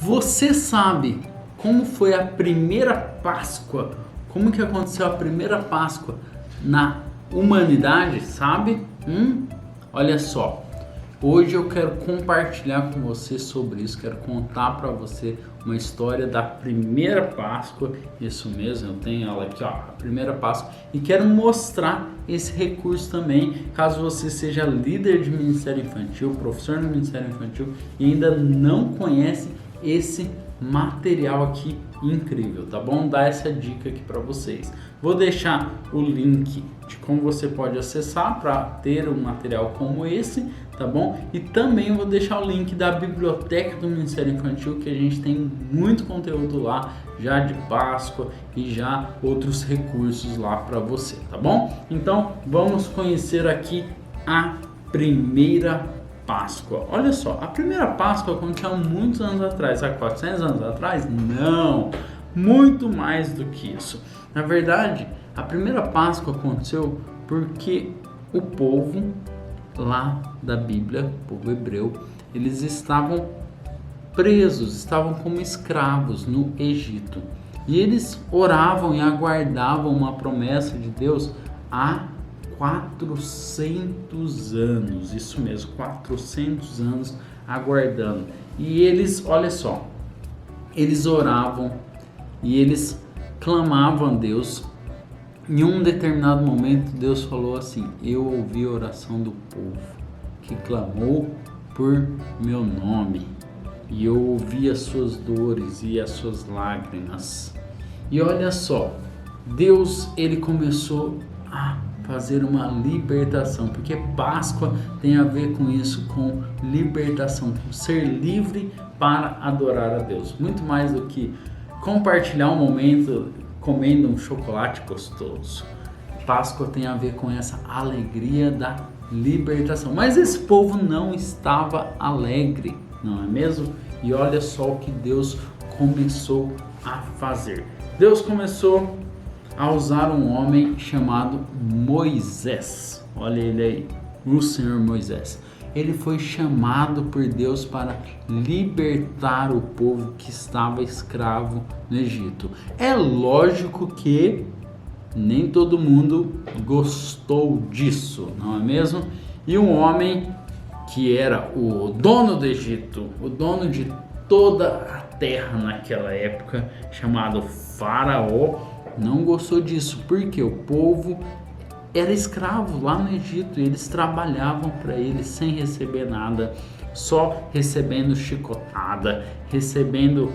Você sabe como foi a primeira Páscoa? Como que aconteceu a primeira Páscoa na humanidade, sabe? Olha só, hoje eu quero compartilhar com você sobre isso, quero contar para você uma história da primeira Páscoa, isso mesmo, eu tenho ela aqui, ó, a primeira Páscoa, e quero mostrar esse recurso também, caso você seja líder de Ministério Infantil, professor no Ministério Infantil e ainda não conhece esse material aqui incrível, tá bom? Dar essa dica aqui para vocês. Vou deixar o link de como você pode acessar para ter um material como esse, tá bom? E também vou deixar o link da biblioteca do Ministério Infantil, que a gente tem muito conteúdo lá, já de Páscoa e já outros recursos lá para você, tá bom? Então vamos conhecer aqui a primeira Páscoa. Olha só, a primeira Páscoa aconteceu há muitos anos atrás, há 400 anos atrás? Não, muito mais do que isso. Na verdade, a primeira Páscoa aconteceu porque o povo lá da Bíblia, o povo hebreu, eles estavam presos, estavam como escravos no Egito. E eles oravam e aguardavam uma promessa de Deus há 400 anos, isso mesmo, 400 anos aguardando. E eles, olha só, eles oravam e eles clamavam a Deus. Em um determinado momento, Deus falou assim: eu ouvi a oração do povo que clamou por meu nome, e eu ouvi as suas dores e as suas lágrimas. E olha só, Deus, ele começou a fazer uma libertação, porque Páscoa tem a ver com isso, com libertação, com ser livre para adorar a Deus. Muito mais do que compartilhar um momento comendo um chocolate gostoso. Páscoa tem a ver com essa alegria da libertação. Mas esse povo não estava alegre, não é mesmo? E olha só o que Deus começou a fazer. Deus começou a usar um homem chamado Moisés. Olha ele aí, o Senhor Moisés. Ele foi chamado por Deus para libertar o povo que estava escravo no Egito. É lógico que nem todo mundo gostou disso, não é mesmo? E um homem que era o dono do Egito, o dono de toda a terra naquela época, chamado Faraó, não gostou disso, porque o povo era escravo lá no Egito e eles trabalhavam para ele sem receber nada, só recebendo chicotada, recebendo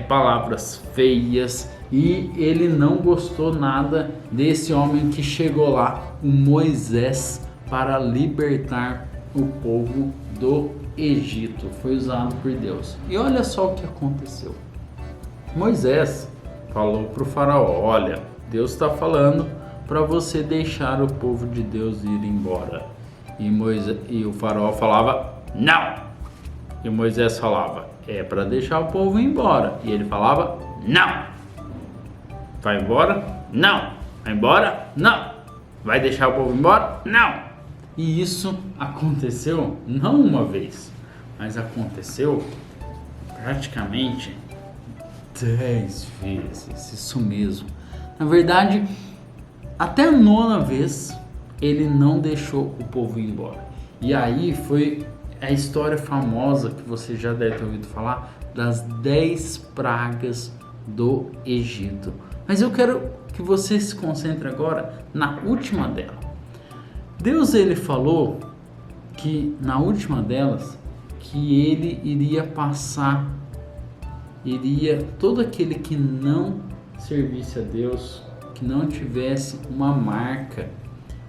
palavras feias, e ele não gostou nada desse homem que chegou lá, o Moisés, para libertar o povo do Egito. Foi usado por Deus. E olha só o que aconteceu. Moisés falou para o faraó: olha, Deus está falando para você deixar o povo de Deus ir embora. E o faraó falava: não. E Moisés falava: é para deixar o povo ir embora. E ele falava: não. Vai embora? Não. Vai embora? Não. Vai deixar o povo embora? Não. E isso aconteceu não uma vez, mas aconteceu praticamente 10 vezes, isso mesmo. Na verdade, até a 9ª vez ele não deixou o povo ir embora. E aí foi a história famosa que você já deve ter ouvido falar, das 10 pragas do Egito. Mas eu quero que você se concentre agora na última dela. Deus, ele falou que na última delas, que ele iria passar, todo aquele que não servisse a Deus, que não tivesse uma marca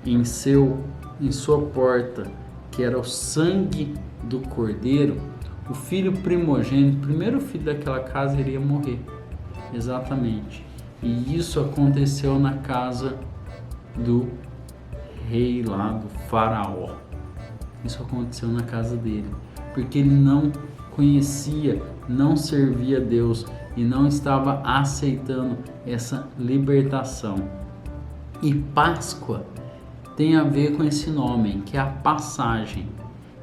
em sua porta, que era o sangue do cordeiro, o filho primogênito, o primeiro filho daquela casa, iria morrer. Exatamente. E isso aconteceu na casa do rei lá, do faraó. Isso aconteceu na casa dele, porque ele não conhecia, não servia a Deus e não estava aceitando essa libertação. E Páscoa tem a ver com esse nome, que é a passagem.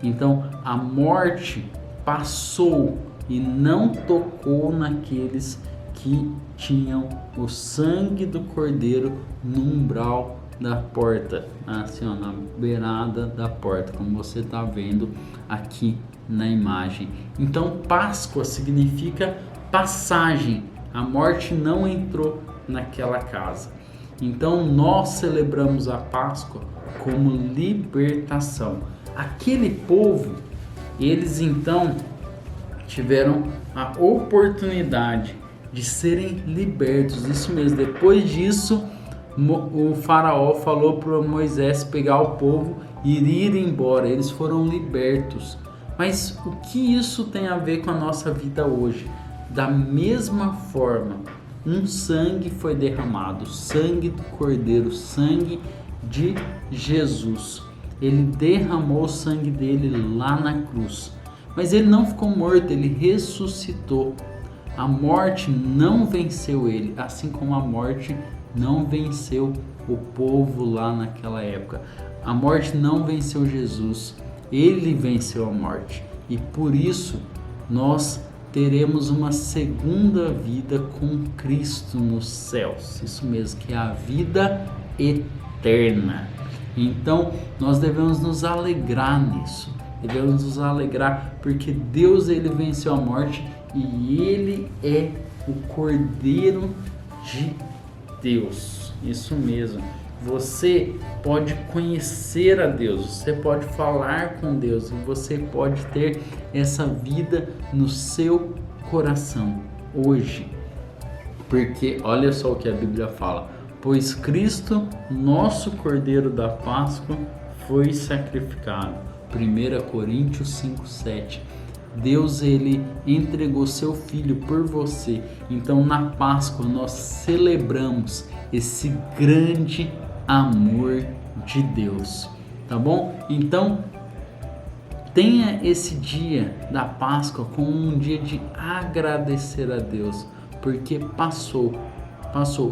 Então a morte passou e não tocou naqueles que tinham o sangue do cordeiro no umbral da porta, assim, ó, na beirada da porta, como você está vendo aqui na imagem. Então, Páscoa significa passagem. A morte não entrou naquela casa. Então, nós celebramos a Páscoa como libertação. Aquele povo, eles então tiveram a oportunidade de serem libertos. Isso mesmo. Depois disso, o faraó falou para Moisés pegar o povo e ir embora. Eles foram libertos. Mas o que isso tem a ver com a nossa vida hoje? Da mesma forma, um sangue foi derramado, sangue do Cordeiro, sangue de Jesus. Ele derramou o sangue dele lá na cruz. Mas ele não ficou morto, ele ressuscitou. A morte não venceu ele, assim como a morte não venceu o povo lá naquela época. A morte não venceu Jesus, ele venceu a morte. E por isso nós teremos uma segunda vida com Cristo nos céus. Isso mesmo, que é a vida eterna. Então nós devemos nos alegrar nisso. Devemos nos alegrar porque Deus, ele venceu a morte e ele é o Cordeiro de Deus. Isso mesmo. Você pode conhecer a Deus, você pode falar com Deus e você pode ter essa vida no seu coração hoje. Porque olha só o que a Bíblia fala: pois Cristo, nosso Cordeiro da Páscoa, foi sacrificado. 1 Coríntios 5:7. Deus, ele entregou seu filho por você. Então na Páscoa nós celebramos esse grande amor de Deus, tá bom? Então tenha esse dia da Páscoa como um dia de agradecer a Deus, porque passou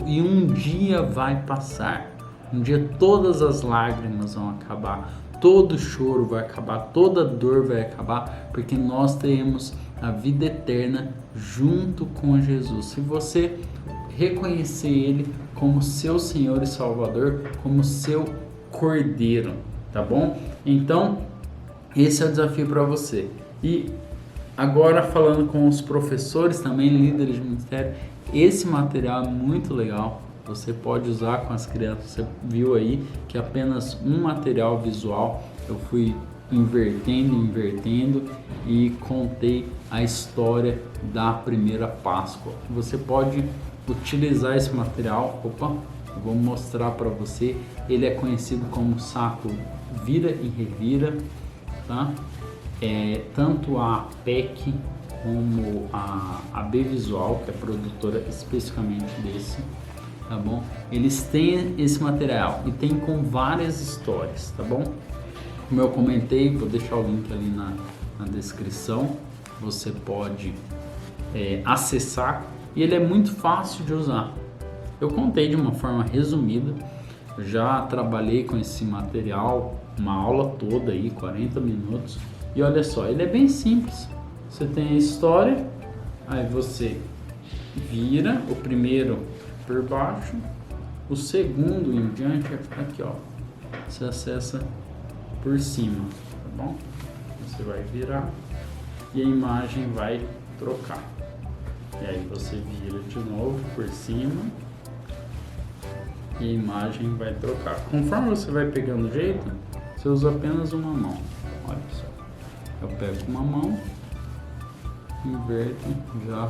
e um dia vai passar. Um dia todas as lágrimas vão acabar, todo choro vai acabar, toda dor vai acabar, porque nós teremos a vida eterna junto com Jesus. Se você reconhecer Ele como seu Senhor e Salvador, como seu Cordeiro, tá bom? Então, esse é o desafio para você. E agora falando com os professores, também líderes de ministério, esse material é muito legal. Você pode usar com as crianças. Você viu aí que apenas um material visual eu fui invertendo e contei a história da primeira Páscoa. Você pode utilizar esse material. Eu vou mostrar para você. Ele é conhecido como saco vira e revira, tá? Tanto a PEC como a B Visual, que é produtora especificamente desse, tá bom? Eles têm esse material e tem com várias histórias, tá bom? Como eu comentei, vou deixar o link ali na descrição. Você pode acessar e ele é muito fácil de usar. Eu contei de uma forma resumida. Já trabalhei com esse material uma aula toda aí, 40 minutos. E olha só, ele é bem simples. Você tem a história, aí você vira o primeiro por baixo, o segundo em diante aqui, ó. Você acessa por cima, tá bom? Você vai virar e a imagem vai trocar. E aí você vira de novo por cima e a imagem vai trocar. Conforme você vai pegando o jeito, você usa apenas uma mão. Olha só. Eu pego uma mão, inverto, já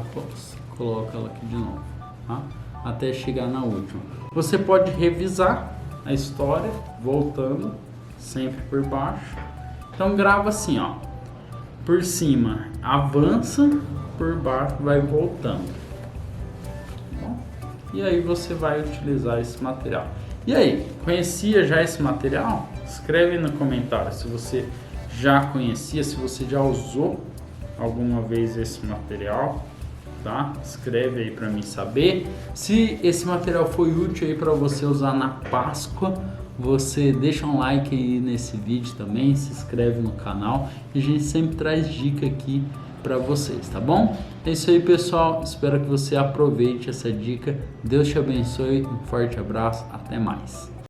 coloco ela aqui de novo, tá? Até chegar na última. Você pode revisar a história voltando sempre por baixo. Então grava assim, ó. Por cima avança, por baixo vai voltando. Tá bom? E aí você vai utilizar esse material. E aí, conhecia já esse material? Escreve no comentário se você já conhecia, se você já usou alguma vez esse material, tá? Escreve aí para mim saber. Se esse material foi útil aí para você usar na Páscoa, você deixa um like aí nesse vídeo também, se inscreve no canal, e a gente sempre traz dica aqui para vocês, tá bom? É isso aí, pessoal. Espero que você aproveite essa dica. Deus te abençoe. Um forte abraço. Até mais.